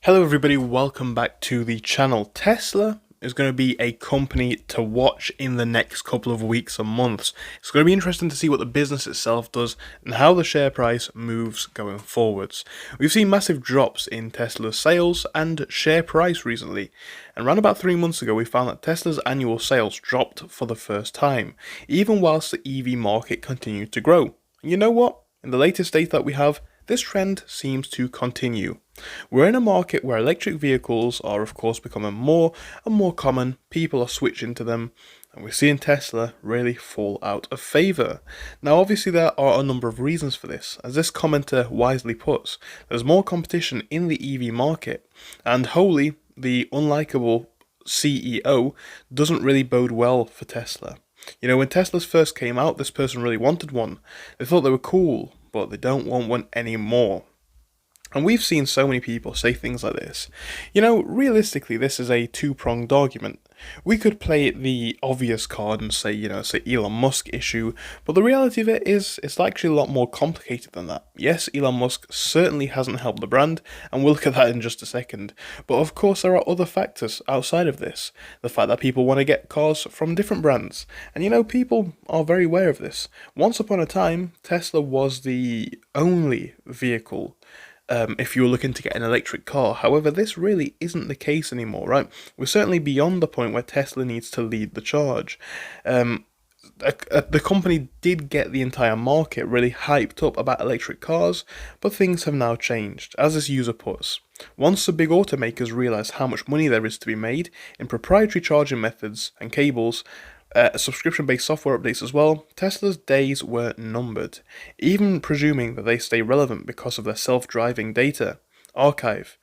Hello everybody, welcome back to the channel. Tesla is going to be a company to watch in the next couple of weeks or months. It's going to be interesting to see what the business itself does and how the share price moves going forwards. We've seen massive drops in Tesla's sales and share price recently, and around about 3 months ago we found that Tesla's annual sales dropped for the first time, even whilst the EV market continued to grow. And you know what? In the latest data that we have, this trend seems to continue. We're in a market where electric vehicles are of course becoming more and more common, people are switching to them, and we're seeing Tesla really fall out of favour. Now obviously there are a number of reasons for this. As this commenter wisely puts, there's more competition in the EV market, and Holy, the unlikable CEO, doesn't really bode well for Tesla. You know, when Teslas first came out, this person really wanted one. They thought they were cool, but they don't want one anymore. And we've seen so many people say things like this. You know, realistically, this is a two-pronged argument. We could play the obvious card and say, say Elon Musk issue, but the reality of it is, it's actually a lot more complicated than that. Yes, Elon Musk certainly hasn't helped the brand, and we'll look at that in just a second. But of course, there are other factors outside of this. The fact that people want to get cars from different brands. And you know, people are very aware of this. Once upon a time, Tesla was the only vehicle if you were looking to get an electric car. However, this really isn't the case anymore, right? We're certainly beyond the point where Tesla needs to lead the charge. The company did get the entire market really hyped up about electric cars, but things have now changed. As this user puts, once the big automakers realised how much money there is to be made in proprietary charging methods and cables, subscription-based software updates as well, Tesla's days were numbered, even presuming that they stay relevant because of their self-driving data archive.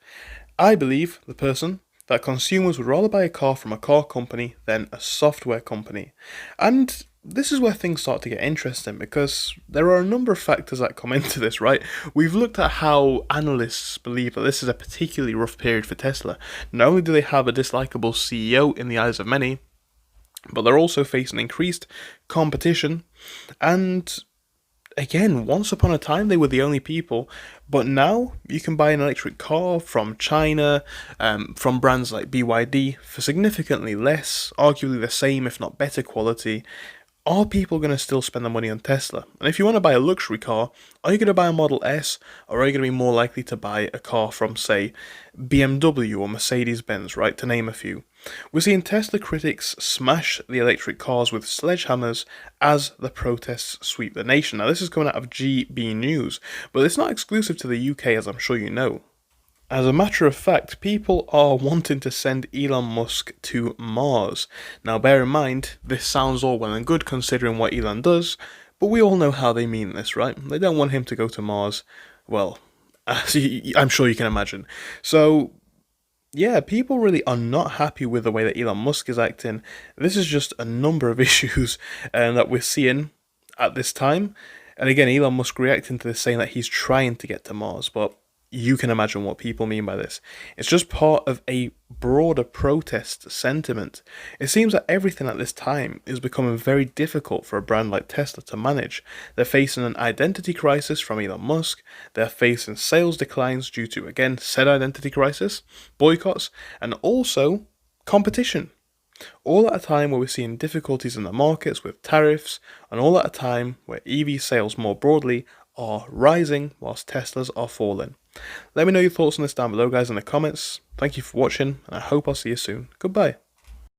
I believe, the person, that consumers would rather buy a car from a car company than a software company. And this is where things start to get interesting, because there are a number of factors that come into this, right? We've looked at how analysts believe that this is a particularly rough period for Tesla. Not only do they have a dislikable CEO in the eyes of many, but they're also facing increased competition. And again, once upon a time they were the only people, but now you can buy an electric car from China, from brands like BYD for significantly less, arguably the same if not better quality. Are people going to still spend the money on Tesla? And if you want to buy a luxury car, are you going to buy a Model S, or are you going to be more likely to buy a car from, say, BMW or Mercedes-Benz, right, to name a few? We're seeing Tesla critics smash the electric cars with sledgehammers as the protests sweep the nation. Now this is coming out of GB News, but it's not exclusive to the UK, as I'm sure you know. As a matter of fact, people are wanting to send Elon Musk to Mars. Now bear in mind, this sounds all well and good considering what Elon does, but we all know how they mean this, right? They don't want him to go to Mars. Well, I'm sure you can imagine. So yeah, people really are not happy with the way that Elon Musk is acting. This is just a number of issues that we're seeing at this time. And again, Elon Musk reacting to this, saying that he's trying to get to Mars, but you can imagine what people mean by this. It's just part of a broader protest sentiment. It seems that everything at this time is becoming very difficult for a brand like Tesla to manage. They're facing an identity crisis from Elon Musk, they're facing sales declines due to, again, said identity crisis, boycotts, and also competition. All at a time where we're seeing difficulties in the markets with tariffs, and all at a time where EV sales more broadly are rising whilst Teslas are falling. Let me know your thoughts on this down below, guys, in the comments. Thank you for watching, and I hope I'll see you soon. Goodbye.